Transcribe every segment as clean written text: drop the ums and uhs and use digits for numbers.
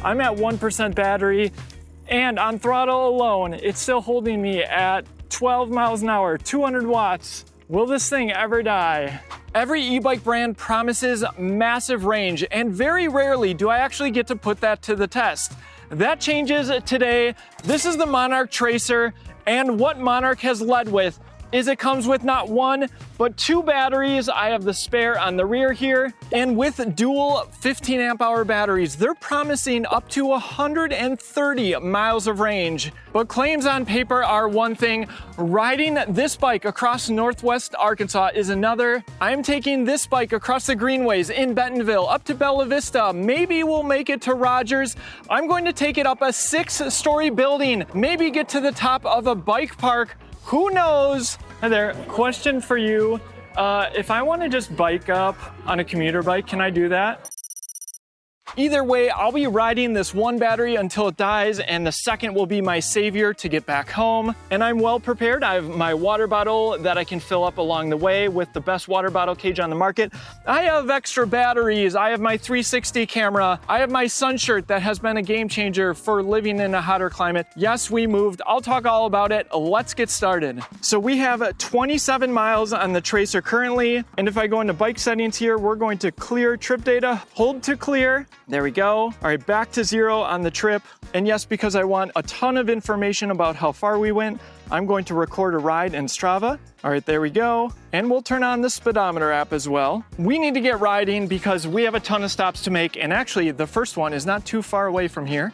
I'm at 1% battery, and on throttle alone, it's still holding me at 12 miles an hour, 200 watts. Will this thing ever die? Every e-bike brand promises massive range, and very rarely do I actually get to put that to the test. That changes today. This is the Monarc Tracer, and what Monarc has led with is it comes with not one, but two batteries. I have the spare on the rear here, and with dual 15 amp hour batteries, they're promising up to 130 miles of range. But claims on paper are one thing. Riding this bike across Northwest Arkansas is another. I'm taking this bike across the greenways in Bentonville, up to Bella Vista. Maybe we'll make it to Rogers. I'm going to take it up a 6-story building, maybe get to the top of a bike park. Who knows? Hi there, question for you. If I want to just bike up on a commuter bike, can I do that? Either way, I'll be riding this one battery until it dies, and the second will be my savior to get back home. And I'm well prepared. I have my water bottle that I can fill up along the way with the best water bottle cage on the market. I have extra batteries. I have my 360 camera. I have my sun shirt that has been a game changer for living in a hotter climate. Yes, we moved. I'll talk all about it. Let's get started. So we have 27 miles on the Tracer currently. And if I go into bike settings here, we're going to clear trip data, hold to clear. There we go. All right, back to 0 on the trip. And yes, because I want a ton of information about how far we went, I'm going to record a ride in Strava. All right, there we go. And we'll turn on the speedometer app as well. We need to get riding because we have a ton of stops to make. And actually, the first one is not too far away from here.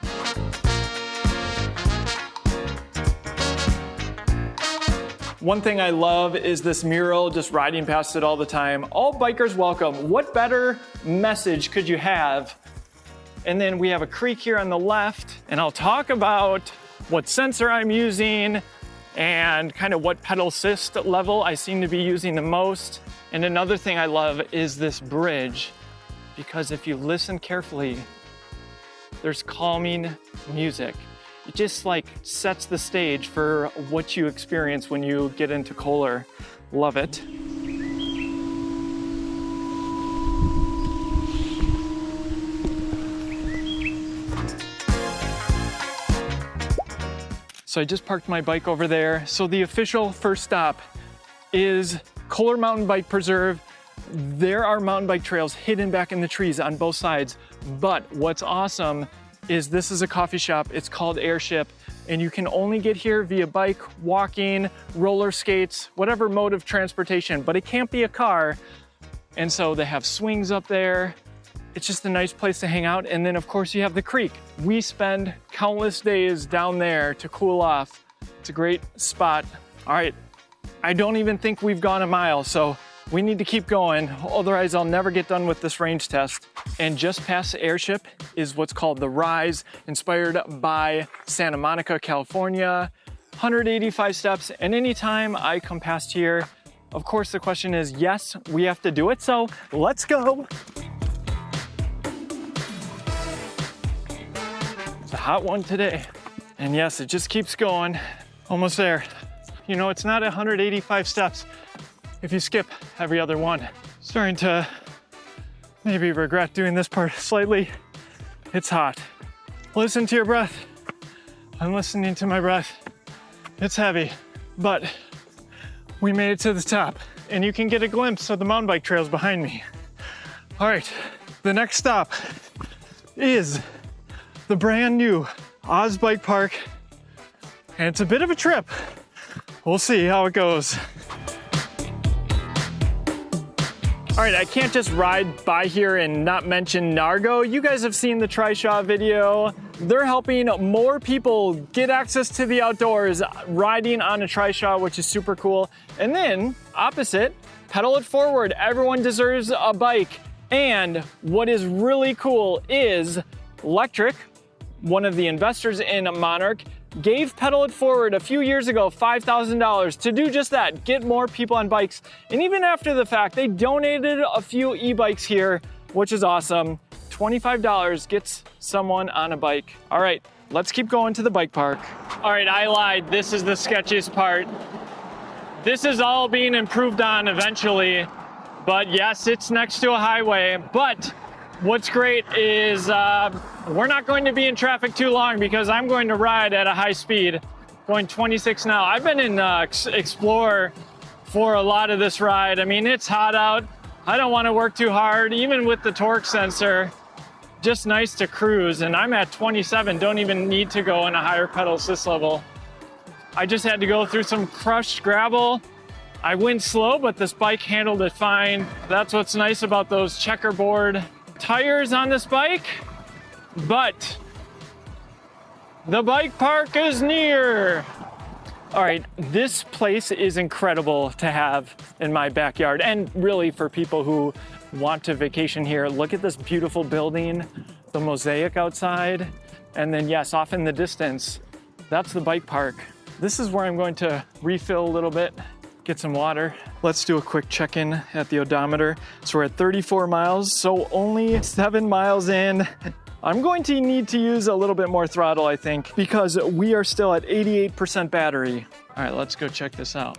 One thing I love is this mural, just riding past it all the time. All bikers welcome. What better message could you have? And then we have a creek here on the left, and I'll talk about what sensor I'm using and kind of what pedal assist level I seem to be using the most. And another thing I love is this bridge, because if you listen carefully, there's calming music. It just like sets the stage for what you experience when you get into Kohler. Love it. So I just parked my bike over there. So the official first stop is Kohler Mountain Bike Preserve. There are mountain bike trails hidden back in the trees on both sides. But what's awesome is this is a coffee shop. It's called Airship, and you can only get here via bike, walking, roller skates, whatever mode of transportation, but it can't be a car. And so they have swings up there. It's just a nice place to hang out. And then of course you have the creek. We spend countless days down there to cool off. It's a great spot. All right, I don't even think we've gone a mile, so we need to keep going, otherwise I'll never get done with this range test. And just past Airship is what's called the Rise, inspired by Santa Monica, California. 185 steps, and anytime I come past here, of course the question is, yes, we have to do it, so let's go. It's a hot one today. And yes, it just keeps going. Almost there. You know, it's not 185 steps if you skip every other one. Starting to maybe regret doing this part slightly. It's hot. Listen to your breath. I'm listening to my breath. It's heavy, but we made it to the top, and you can get a glimpse of the mountain bike trails behind me. All right, the next stop is the brand new Oz Bike Park, and it's a bit of a trip. We'll see how it goes. All right, I can't just ride by here and not mention Nargo. You guys have seen the Trishaw video. They're helping more people get access to the outdoors riding on a Trishaw, which is super cool. And then opposite, pedal it forward. Everyone deserves a bike. And what is really cool is Electric, one of the investors in Monarch, gave Pedal It Forward a few years ago $5,000 to do just that, get more people on bikes. And even after the fact, they donated a few e-bikes here, which is awesome. $25 gets someone on a bike. All right, let's keep going to the bike park. All right, I lied. This is the sketchiest part. This is all being improved on eventually, but yes, it's next to a highway. But what's great is we're not going to be in traffic too long because I'm going to ride at a high speed, going 26 now. I've been in Explorer for a lot of this ride. I mean, it's hot out. I don't want to work too hard, even with the torque sensor. Just nice to cruise, and I'm at 27, don't even need to go in a higher pedal assist level. I just had to go through some crushed gravel. I went slow, but this bike handled it fine. That's what's nice about those checkerboard tires on this bike. But the bike park is near. All right, this place is incredible to have in my backyard, and really for people who want to vacation here. Look at this beautiful building, the mosaic outside, and then yes, off in the distance, that's the bike park. This is where I'm going to refill a little bit, get some water. Let's do a quick check-in at the odometer. So we're at 34 miles, so only 7 miles in. I'm going to need to use a little bit more throttle, I think, because we are still at 88% battery. All right, let's go check this out.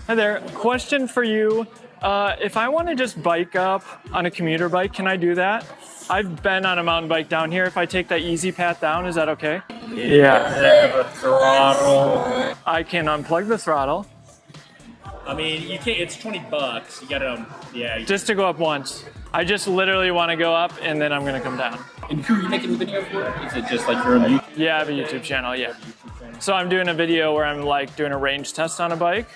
Hi there, question for you. If I want to just bike up on a commuter bike, can I do that? I've been on a mountain bike down here. If I take that easy path down, is that okay? Yeah. Have a throttle. I can unplug the throttle. I mean, you can't. It's $20. You gotta, yeah. Just to go up once. I just literally want to go up and then I'm gonna come down. And who are you making the video for? Is it just like your own YouTube? Yeah, I have a YouTube channel, yeah. So I'm doing a video where I'm like doing a range test on a bike.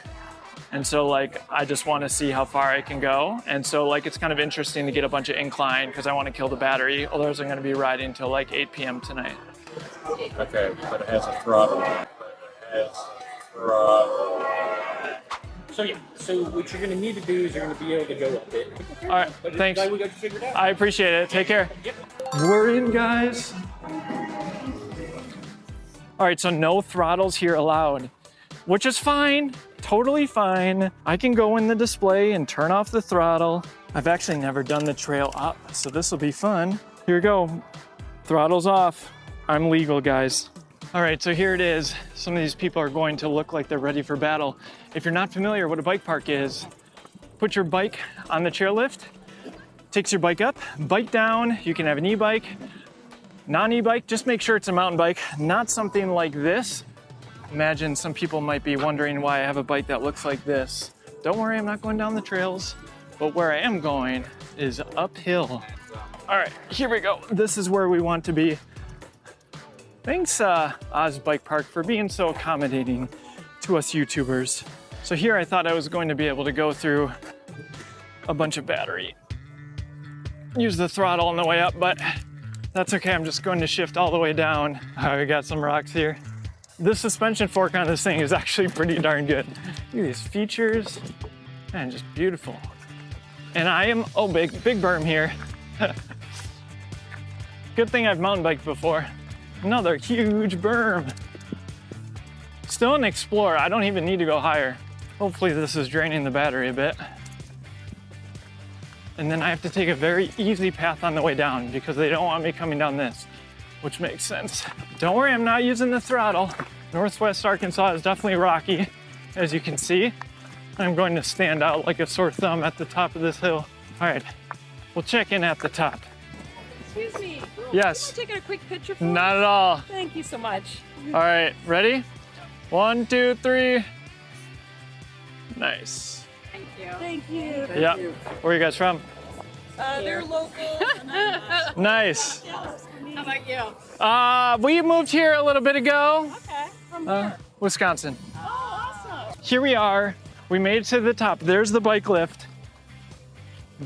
And so like, I just want to see how far I can go. And so like, it's kind of interesting to get a bunch of incline because I want to kill the battery. Otherwise I'm going to be riding until like 8 p.m. tonight. Okay, but it has a throttle. So yeah, so what you're gonna need to do is you're gonna be able to go up it. All right, but thanks. We got you figured out. I appreciate it. Take care. Yep. We're in, guys. All right, so no throttles here allowed, which is fine, totally fine. I can go in the display and turn off the throttle. I've actually never done the trail up, so this will be fun. Here we go, throttle's off. I'm legal, guys. All right, so here it is. Some of these people are going to look like they're ready for battle. If you're not familiar what a bike park is, put your bike on the chairlift, takes your bike up, bike down. You can have an e-bike, non-e-bike, just make sure it's a mountain bike, not something like this. Imagine some people might be wondering why I have a bike that looks like this. Don't worry, I'm not going down the trails, but where I am going is uphill. All right, here we go. This is where we want to be. Thanks, Oz Bike Park, for being so accommodating to us YouTubers. So here I thought I was going to be able to go through a bunch of battery. Use the throttle on the way up, but that's okay. I'm just going to shift all the way down. We got some rocks here. The suspension fork on this thing is actually pretty darn good. Look at these features, man, just beautiful. And I am, oh, big berm here. Good thing I've mountain biked before. Another huge berm. Still an Explorer, I don't even need to go higher. Hopefully this is draining the battery a bit. And then I have to take a very easy path on the way down because they don't want me coming down this, which makes sense. Don't worry, I'm not using the throttle. Northwest Arkansas is definitely rocky, as you can see. I'm going to stand out like a sore thumb at the top of this hill. All right, we'll check in at the top. Excuse me. Yes. Can I take a quick picture for Not at all. Thank you so much. All right, ready? 1, 2, 3. Nice. Thank you. Thank you. Yeah. Where are you guys from? They're local. Nice. How about you? We moved here a little bit ago. Okay. From where? Wisconsin. Oh, awesome. Here we are. We made it to the top. There's the bike lift.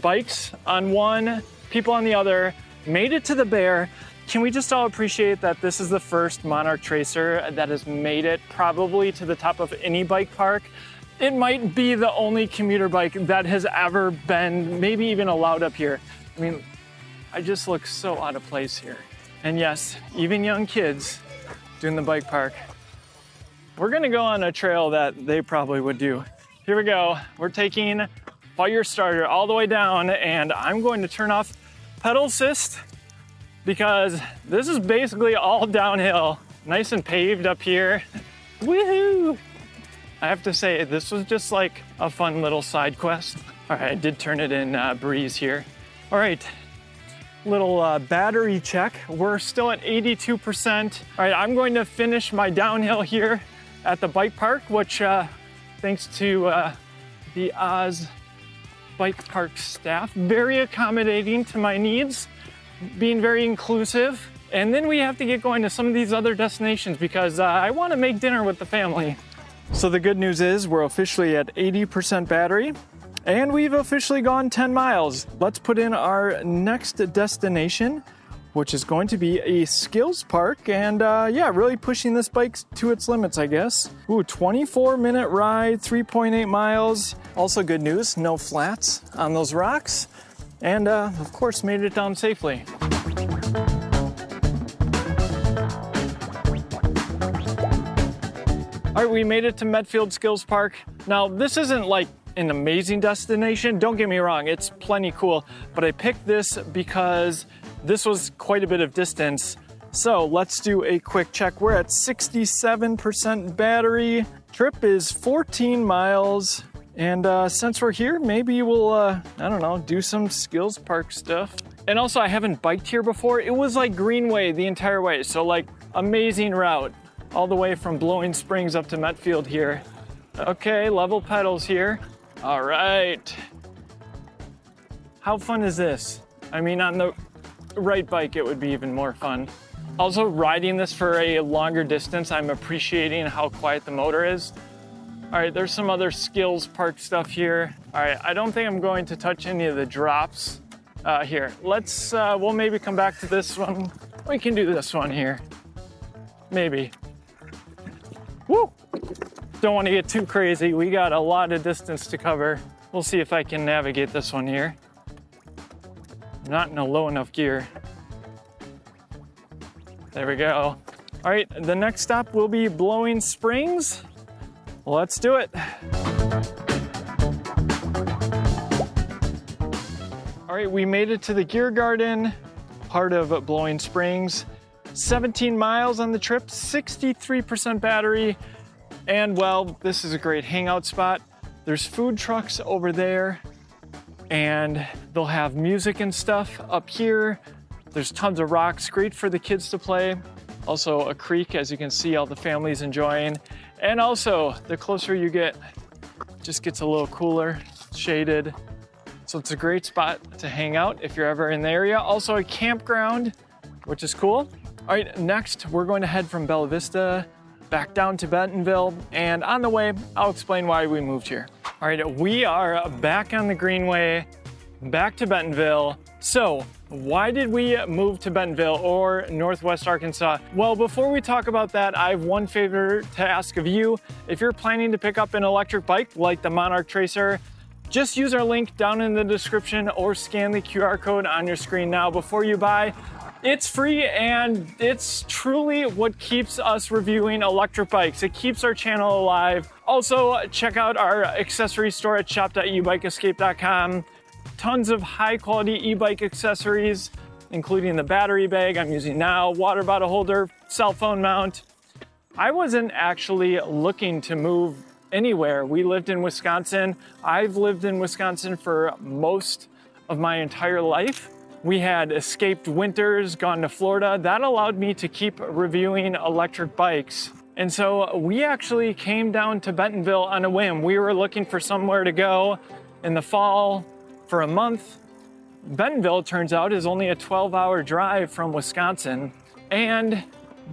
Bikes on one, people on the other. Made it to the bear. Can we just all appreciate that this is the first Monarc Tracer that has made it probably to the top of any bike park? It might be the only commuter bike that has ever been maybe even allowed up here. I mean, I just look so out of place here. And yes, even young kids doing the bike park. We're gonna go on a trail that they probably would do. Here we go. We're taking fire starter all the way down, and I'm going to turn off pedal assist because this is basically all downhill. Nice and paved up here. Woohoo! I have to say, this was just like a fun little side quest. All right, I did turn it in breeze here. All right, little battery check. We're still at 82%. All right, I'm going to finish my downhill here at the bike park, which thanks to the Oz Bike Park staff, very accommodating to my needs, being very inclusive. And then we have to get going to some of these other destinations because I want to make dinner with the family. So the good news is we're officially at 80% battery and we've officially gone 10 miles. Let's put in our next destination, which is going to be a skills park. And yeah, really pushing this bike to its limits, I guess. Ooh, 24-minute ride, 3.8 miles. Also good news, no flats on those rocks. And of course, made it down safely. All right, we made it to Metfield Skills Park. Now, this isn't like an amazing destination. Don't get me wrong, it's plenty cool. But I picked this because this was quite a bit of distance. So let's do a quick check. We're at 67% battery. Trip is 14 miles. And since we're here, maybe we'll, I don't know, do some skills park stuff. And also, I haven't biked here before. It was like Greenway the entire way. So like amazing route. All the way from Blowing Springs up to Metfield here. Okay, level pedals here. All right. How fun is this? I mean, on the right bike, it would be even more fun. Also, riding this for a longer distance, I'm appreciating how quiet the motor is. All right, there's some other skills park stuff here. All right, I don't think I'm going to touch any of the drops here. Let's, we'll maybe come back to this one. We can do this one here. Maybe. Woo! Don't want to get too crazy. We got a lot of distance to cover. We'll see if I can navigate this one here. Not in a low enough gear. There we go. All right, the next stop will be Blowing Springs. Let's do it. All right, we made it to the Gear Garden, part of Blowing Springs. 17 miles on the trip, 63% battery. And well, this is a great hangout spot. There's food trucks over there and they'll have music and stuff up here. There's tons of rocks, great for the kids to play. Also a creek, as you can see, all the families enjoying. And also the closer you get, it just gets a little cooler, shaded. So it's a great spot to hang out if you're ever in the area. Also a campground, which is cool. All right, next we're going to head from Bella Vista back down to Bentonville, and on the way, I'll explain why we moved here. All right, we are back on the Greenway, back to Bentonville. So why did we move to Bentonville or Northwest Arkansas? Well, before we talk about that, I have one favor to ask of you. If you're planning to pick up an electric bike like the Monarc Tracer, just use our link down in the description or scan the QR code on your screen now before you buy. It's free and it's truly what keeps us reviewing electric bikes. It keeps our channel alive. Also, check out our accessory store at shop.ebikeescape.com. Tons of high quality e-bike accessories, including the battery bag I'm using now, water bottle holder, cell phone mount. I wasn't actually looking to move anywhere. We lived in Wisconsin. I've lived in Wisconsin for most of my entire life. We had escaped winters, gone to Florida. That allowed me to keep reviewing electric bikes. And so we actually came down to Bentonville on a whim. We were looking for somewhere to go in the fall for a month. Bentonville, turns out, is only a 12-hour drive from Wisconsin. And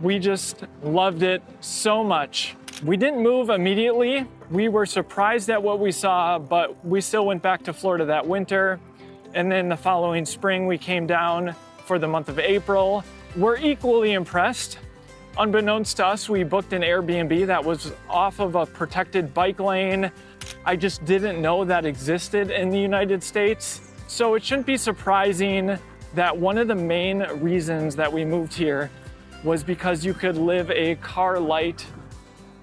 we just loved it so much. We didn't move immediately. We were surprised at what we saw, but we still went back to Florida that winter. And then the following spring, we came down for the month of April. We're equally impressed. Unbeknownst to us, we booked an Airbnb that was off of a protected bike lane. I just didn't know that existed in the United States. So it shouldn't be surprising that one of the main reasons that we moved here was because you could live a car light,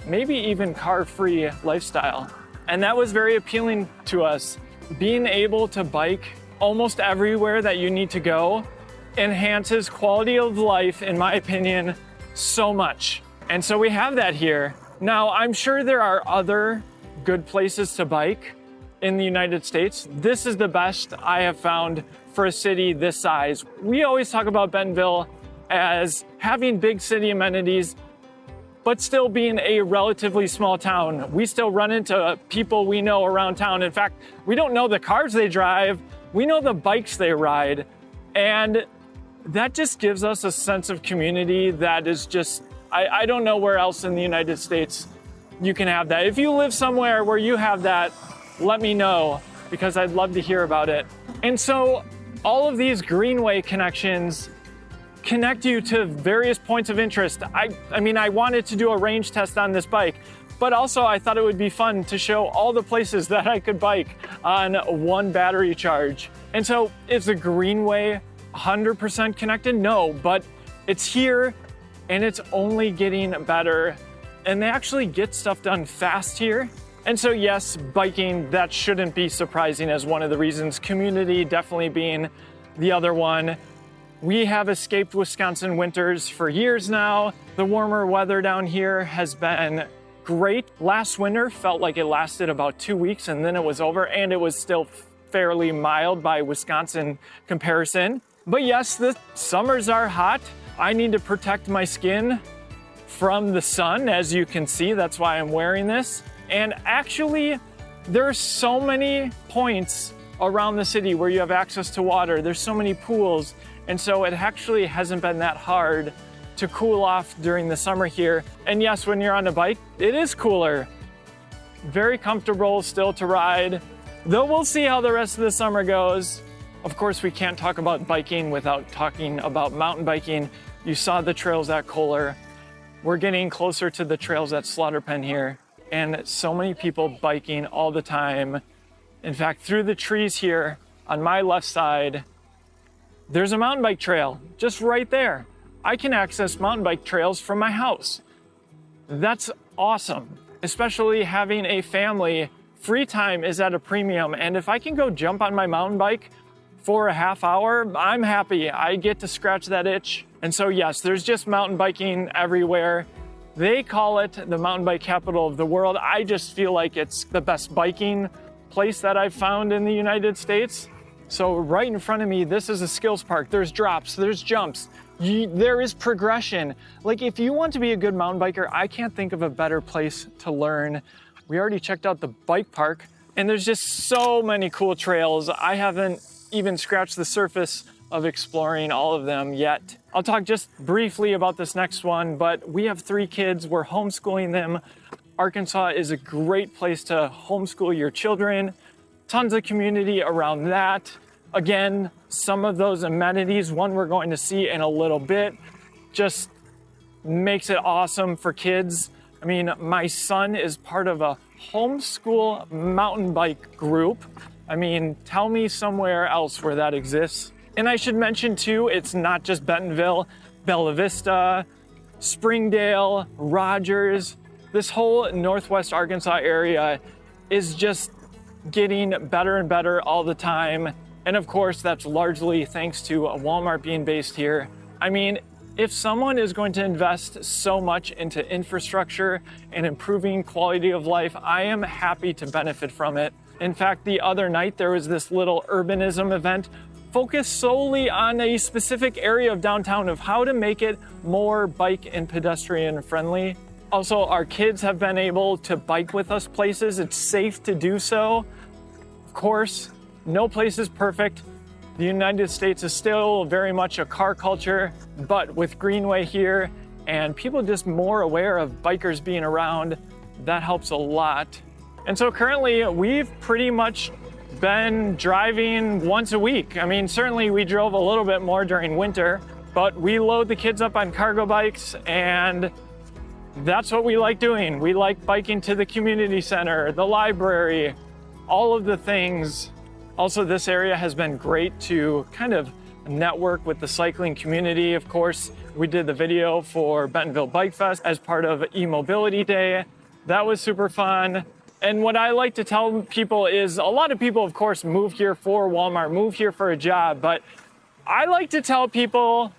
maybe even car-free lifestyle. And that was very appealing to us. Being able to bike almost everywhere that you need to go enhances quality of life, in my opinion, so much. And so we have that here. Now, I'm sure there are other good places to bike in the United States. This is the best I have found for a city this size. We always talk about Bentonville as having big city amenities, but still being a relatively small town. We still run into people we know around town. In fact, we don't know the cars they drive, we know the bikes they ride. And that just gives us a sense of community that is just, I don't know where else in the United States you can have that. If you live somewhere where you have that, let me know, because I'd love to hear about it. And so all of these greenway connections connect you to various points of interest. I mean, I wanted to do a range test on this bike, but also I thought it would be fun to show all the places that I could bike on one battery charge. And so is the greenway 100% connected? No, but it's here and it's only getting better. And they actually get stuff done fast here. And so yes, biking, that shouldn't be surprising as one of the reasons. Community definitely being the other one. We have escaped Wisconsin winters for years now. The warmer weather down here has been great. Last winter felt like it lasted about 2 weeks and then it was over, and it was still fairly mild by Wisconsin comparison. But yes, the summers are hot. I need to protect my skin from the sun, as you can see. That's why I'm wearing this. And actually, there's so many points around the city where you have access to water. There's so many pools. And so it actually hasn't been that hard to cool off during the summer here. And yes, when you're on a bike, it is cooler. Very comfortable still to ride, though we'll see how the rest of the summer goes. Of course, we can't talk about biking without talking about mountain biking. You saw the trails at Kohler. We're getting closer to the trails at Slaughter Pen here, and so many people biking all the time. In fact, through the trees here on my left side, there's a mountain bike trail just right there. I can access mountain bike trails from my house. That's awesome, especially having a family. Free time is at a premium, and if I can go jump on my mountain bike for a half hour, I'm happy. I get to scratch that itch. And so yes, there's just mountain biking everywhere. They call it the mountain bike capital of the world. I just feel like it's the best biking place that I've found in the United States. So right in front of me, this is a skills park. There's drops, there's jumps, there is progression. Like, if you want to be a good mountain biker, I can't think of a better place to learn. We already checked out the bike park, and there's just so many cool trails. I haven't even scratched the surface of exploring all of them yet. I'll talk just briefly about this next one, but we have 3 kids. We're homeschooling them. Arkansas is a great place to homeschool your children. Tons of community around that. Again, some of those amenities, one we're going to see in a little bit, just makes it awesome for kids. I mean, my son is part of a homeschool mountain bike group. I mean, tell me somewhere else where that exists. And I should mention too, it's not just Bentonville, Bella Vista, Springdale, Rogers. This whole Northwest Arkansas area is just getting better and better all the time. And of course, that's largely thanks to Walmart being based here. I mean, if someone is going to invest so much into infrastructure and improving quality of life, I am happy to benefit from it. In fact, the other night, there was this little urbanism event focused solely on a specific area of downtown of how to make it more bike and pedestrian friendly. Also, our kids have been able to bike with us places. It's safe to do so. Of course, no place is perfect. The United States is still very much a car culture, but with Greenway here and people just more aware of bikers being around, that helps a lot. And so currently we've pretty much been driving once a week. I mean, certainly we drove a little bit more during winter, but we load the kids up on cargo bikes, and that's what we like doing. We like biking to the community center, the library, all of the things. Also, this area has been great to kind of network with the cycling community. Of course, we did the video for Bentonville Bike Fest as part of e-mobility day. That was super fun. And what I like to tell people is, a lot of people, of course, move here for Walmart, move here for a job, but I like to tell people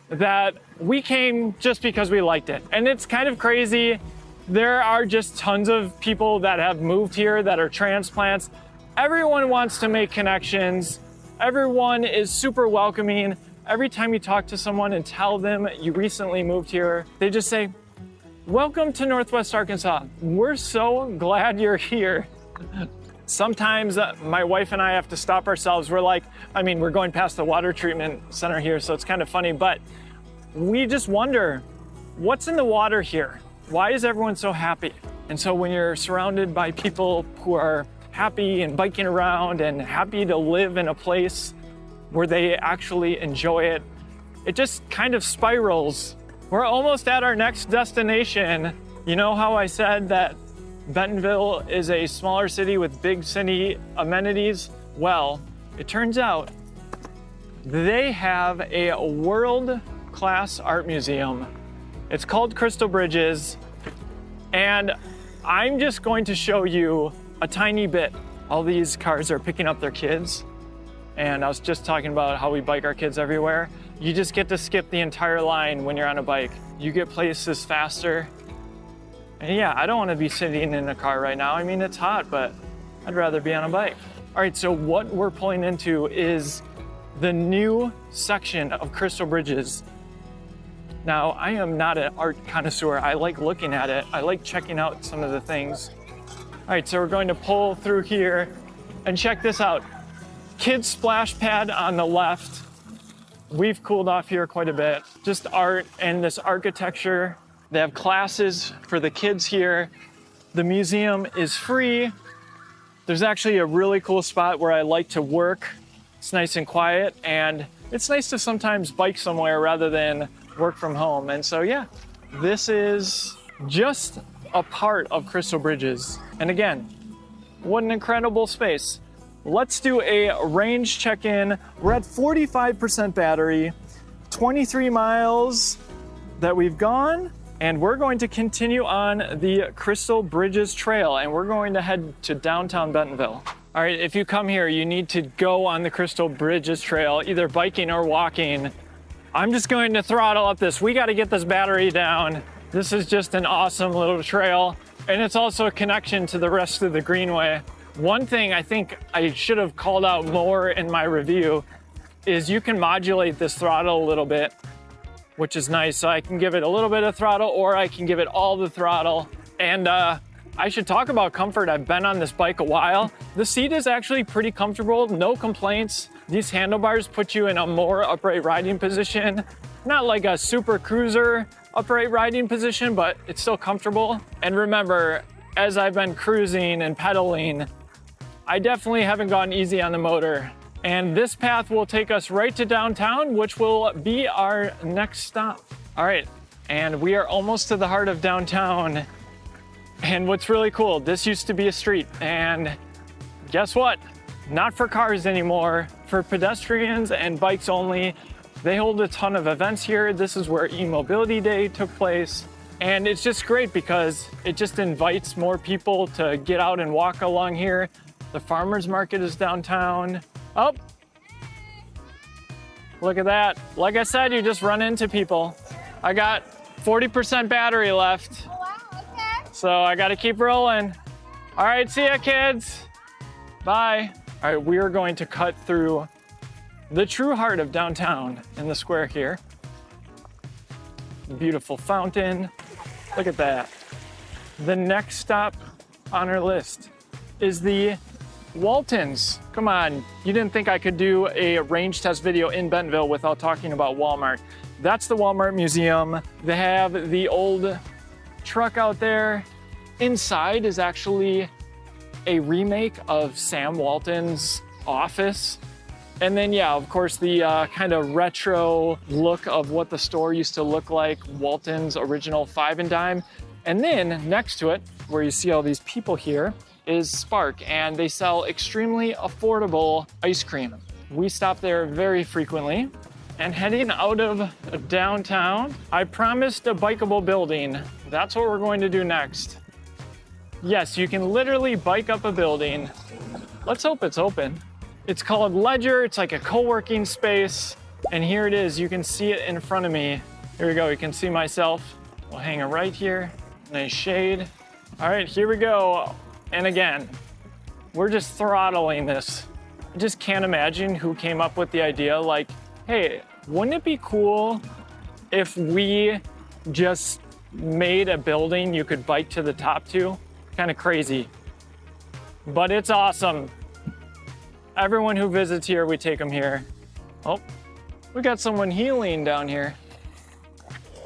that we came just because we liked it. And it's kind of crazy. There are just tons of people that have moved here that are transplants. Everyone wants to make connections. Everyone is super welcoming. Every time you talk to someone and tell them you recently moved here, they just say, welcome to Northwest Arkansas. We're so glad you're here. Sometimes my wife and I have to stop ourselves. We're like, we're going past the water treatment center here, so it's kind of funny, but we just wonder, what's in the water here? Why is everyone so happy? And so when you're surrounded by people who are happy and biking around and happy to live in a place where they actually enjoy it, it just kind of spirals. We're almost at our next destination. You know how I said that Bentonville is a smaller city with big city amenities? Well, it turns out they have a world-class art museum. It's called Crystal Bridges, and I'm just going to show you a tiny bit. All these cars are picking up their kids, and I was just talking about how we bike our kids everywhere. You just get to skip the entire line when you're on a bike. You get places faster. And yeah, I don't want to be sitting in a car right now. It's hot, but I'd rather be on a bike. All right, so what we're pulling into is the new section of Crystal Bridges. Now, I am not an art connoisseur. I like looking at it. I like checking out some of the things. All right, so we're going to pull through here and check this out. Kids splash pad on the left. We've cooled off here quite a bit. Just art and this architecture. They have classes for the kids here. The museum is free. There's actually a really cool spot where I like to work. It's nice and quiet, and it's nice to sometimes bike somewhere rather than work from home. And so yeah, this is just a part of Crystal Bridges. And again, what an incredible space. Let's do a range check-in. We're at 45% battery, 23 miles that we've gone, and we're going to continue on the Crystal Bridges Trail, and we're going to head to downtown Bentonville. All right, if you come here, you need to go on the Crystal Bridges Trail, either biking or walking. I'm just going to throttle up this. We got to get this battery down. This is just an awesome little trail, and it's also a connection to the rest of the Greenway. One thing I think I should have called out more in my review is you can modulate this throttle a little bit, which is nice. So I can give it a little bit of throttle, or I can give it all the throttle. And I should talk about comfort. I've been on this bike a while. The seat is actually pretty comfortable, no complaints. These handlebars put you in a more upright riding position. Not like a super cruiser upright riding position, but it's still comfortable. And remember, as I've been cruising and pedaling, I definitely haven't gone easy on the motor. And this path will take us right to downtown, which will be our next stop. All right, and we are almost to the heart of downtown. And what's really cool, this used to be a street, and guess what? Not for cars anymore, for pedestrians and bikes only. They hold a ton of events here. This is where E-Mobility Day took place. And it's just great because it just invites more people to get out and walk along here. The farmer's market is downtown. Oh, look at that. Like I said, you just run into people. I got 40% battery left. Oh, wow, okay. So I gotta keep rolling. All right, see ya, kids. Bye. All right, we are going to cut through the true heart of downtown in the square here. Beautiful fountain. Look at that. The next stop on our list is the Waltons. Come on, you didn't think I could do a range test video in Bentonville without talking about Walmart. That's the Walmart Museum. They have the old truck out there. Inside is actually a remake of Sam Walton's office. And then, yeah, of course, the kind of retro look of what the store used to look like, Walton's original 5 and dime. And then next to it, where you see all these people here, is Spark, and they sell extremely affordable ice cream. We stop there very frequently. And heading out of downtown, I promised a bikeable building. That's what we're going to do next. Yes, you can literally bike up a building. Let's hope it's open. It's called Ledger. It's like a co-working space. And here it is. You can see it in front of me. Here we go. You can see myself. We'll hang it right here. Nice shade. All right, here we go. And again, we're just throttling this. I just can't imagine who came up with the idea like, hey, wouldn't it be cool if we just made a building you could bike to the top to? Kind of crazy, but it's awesome. Everyone who visits here, we take them here. Oh, we got someone healing down here.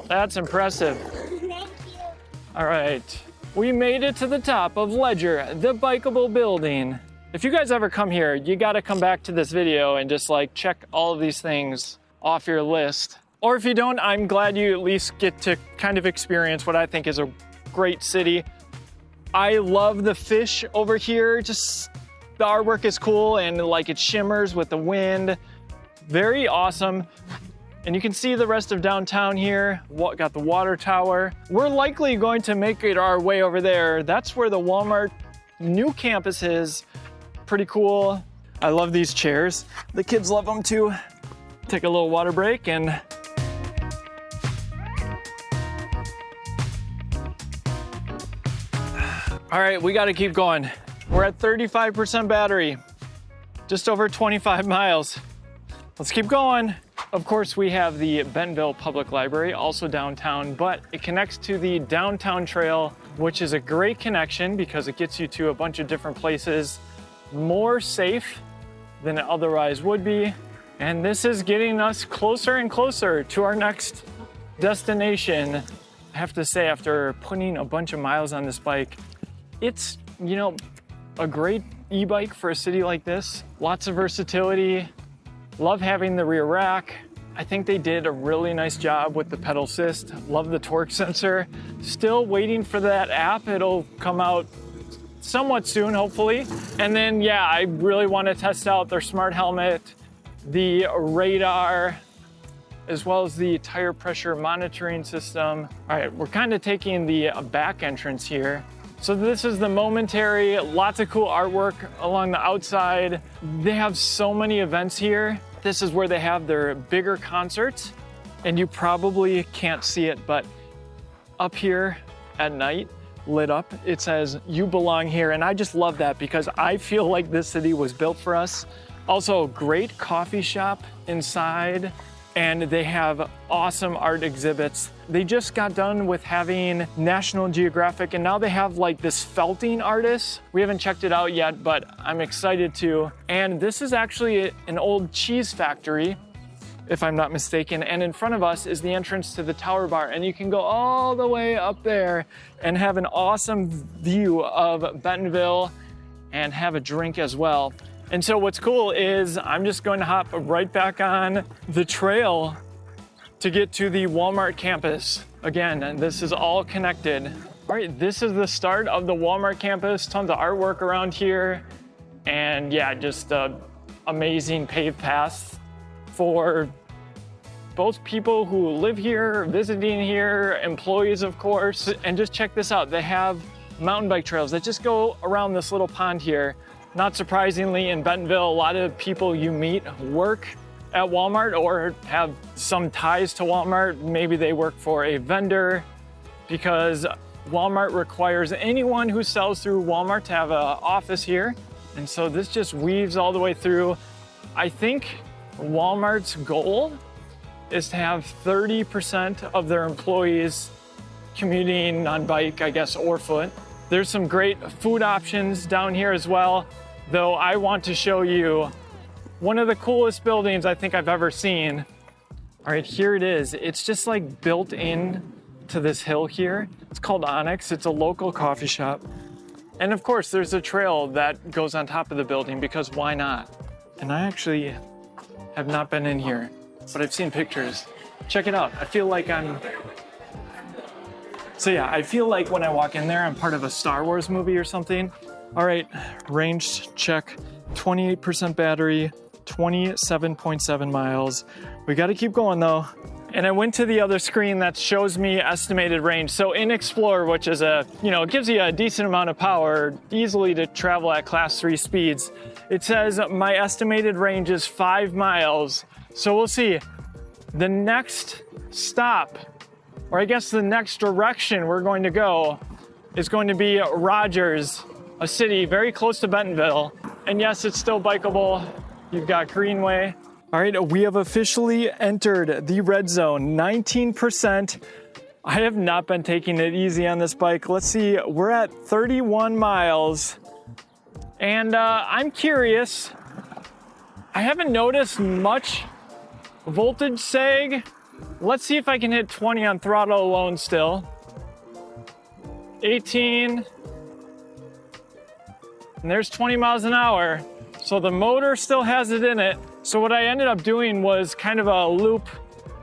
That's impressive. All right, we made it to the top of Ledger, the bikeable building. If you guys ever come here, you gotta come back to this video and just like check all of these things off your list. Or if you don't, I'm glad you at least get to kind of experience what I think is a great city. I love the fish over here. Just the artwork is cool and like it shimmers with the wind. Very awesome. And you can see the rest of downtown here. Got the water tower. We're likely going to make it our way over there. That's where the Walmart new campus is. Pretty cool. I love these chairs. The kids love them too. Take a little water break and all right, we got to keep going. We're at 35% battery, just over 25 miles. Let's keep going. Of course, we have the Bentonville Public Library, also downtown, but it connects to the downtown trail, which is a great connection because it gets you to a bunch of different places, more safe than it otherwise would be. And this is getting us closer and closer to our next destination. I have to say, after putting a bunch of miles on this bike, it's, you know, a great e-bike for a city like this. Lots of versatility. Love having the rear rack. I think they did a really nice job with the pedal assist. Love the torque sensor. Still waiting for that app. It'll come out somewhat soon, hopefully. And then, yeah, I really want to test out their smart helmet, the radar, as well as the tire pressure monitoring system. All right, we're kind of taking the back entrance here. So this is the Momentary, lots of cool artwork along the outside. They have so many events here. This is where they have their bigger concerts, and you probably can't see it, but up here at night, lit up, it says, "You belong here." And I just love that because I feel like this city was built for us. Also, great coffee shop inside, and they have awesome art exhibits. They just got done with having National Geographic, and now they have like this felting artist. We haven't checked it out yet, but I'm excited to. And this is actually an old cheese factory, if I'm not mistaken. And in front of us is the entrance to the Tower Bar, and you can go all the way up there and have an awesome view of Bentonville and have a drink as well. And so what's cool is I'm just going to hop right back on the trail to get to the Walmart campus. Again, and this is all connected. All right, this is the start of the Walmart campus. Tons of artwork around here. And yeah, just amazing paved paths for both people who live here, visiting here, employees, of course. And just check this out. They have mountain bike trails that just go around this little pond here. Not surprisingly, in Bentonville, a lot of people you meet work at Walmart or have some ties to Walmart. Maybe they work for a vendor, because Walmart requires anyone who sells through Walmart to have an office here. And so this just weaves all the way through. I think Walmart's goal is to have 30% of their employees commuting on bike, I guess, or foot. There's some great food options down here as well, though I want to show you one of the coolest buildings I think I've ever seen. All right, here it is. It's just like built in to this hill here. It's called Onyx. It's a local coffee shop. And of course, there's a trail that goes on top of the building, because why not? And I actually have not been in here, but I've seen pictures. Check it out. I feel like So yeah, I feel like when I walk in there, I'm part of a Star Wars movie or something. All right, range check, 28% battery, 27.7 miles. We gotta keep going though. And I went to the other screen that shows me estimated range. So in Explorer, which is it gives you a decent amount of power, easily to travel at class 3 speeds, it says my estimated range is 5 miles. So we'll see. The next stop, or I guess the next direction we're going to go, is going to be Rogers, a city very close to Bentonville. And yes, it's still bikeable. You've got Greenway. All right, we have officially entered the red zone, 19%. I have not been taking it easy on this bike. Let's see, we're at 31 miles. And I'm curious, I haven't noticed much voltage sag. Let's see if I can hit 20 on throttle alone still. 18. And there's 20 miles an hour. So the motor still has it in it. So what I ended up doing was kind of a loop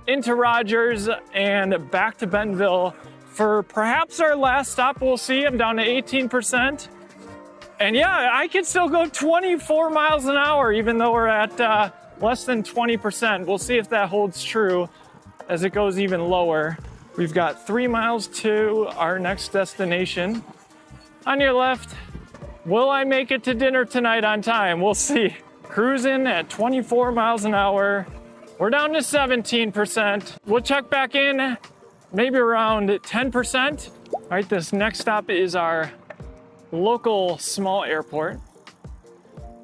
into Rogers and back to Bentonville for perhaps our last stop. We'll see. I'm down to 18%. And yeah, I can still go 24 miles an hour, even though we're at less than 20%. We'll see if that holds true as it goes even lower. We've got 3 miles to our next destination. On your left, will I make it to dinner tonight on time? We'll see. Cruising at 24 miles an hour. We're down to 17%. We'll check back in maybe around 10%. All right, this next stop is our local small airport.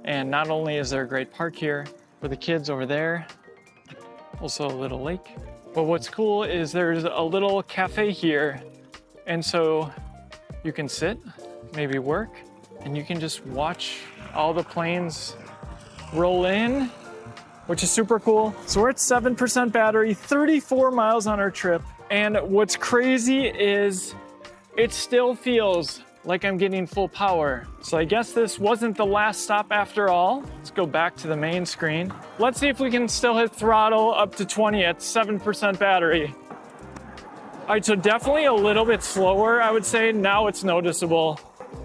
And not only is there a great park here for the kids over there, also a little lake. But what's cool is there's a little cafe here. And so you can sit, maybe work, and you can just watch all the planes roll in, which is super cool. So we're at 7% battery, 34 miles on our trip. And what's crazy is it still feels like I'm getting full power. So I guess this wasn't the last stop after all. Let's go back to the main screen. Let's see if we can still hit throttle up to 20 at 7% battery. All right, so definitely a little bit slower, I would say. Now it's noticeable.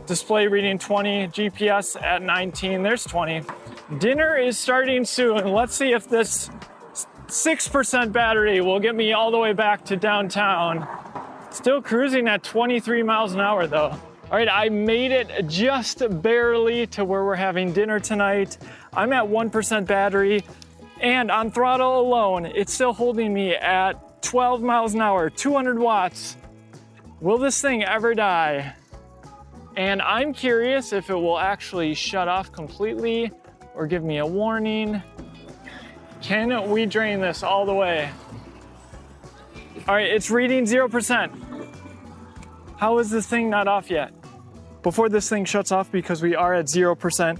Display reading 20, GPS at 19, there's 20. Dinner is starting soon. Let's see if this 6% battery will get me all the way back to downtown. Still cruising at 23 miles an hour though. All right, I made it just barely to where we're having dinner tonight. I'm at 1% battery, and on throttle alone, it's still holding me at 12 miles an hour, 200 watts. Will this thing ever die? And I'm curious if it will actually shut off completely or give me a warning. Can we drain this all the way? All right, it's reading 0%. How is this thing not off yet? Before this thing shuts off, because we are at 0%,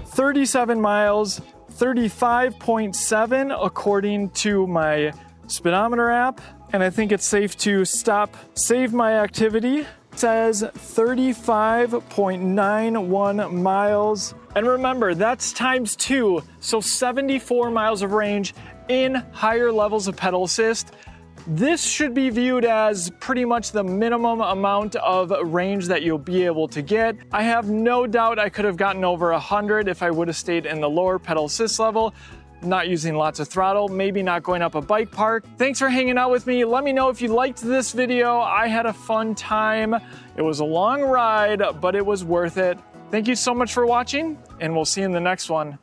37 miles, 35.7 according to my speedometer app. And I think it's safe to stop, save my activity. It says 35.91 miles. And remember, that's times 2, so 74 miles of range in higher levels of pedal assist. This should be viewed as pretty much the minimum amount of range that you'll be able to get. I have no doubt I could have gotten over 100 if I would have stayed in the lower pedal assist level, not using lots of throttle, maybe not going up a bike park. Thanks for hanging out with me. Let me know if you liked this video. I had a fun time. It was a long ride, but it was worth it. Thank you so much for watching, and we'll see you in the next one.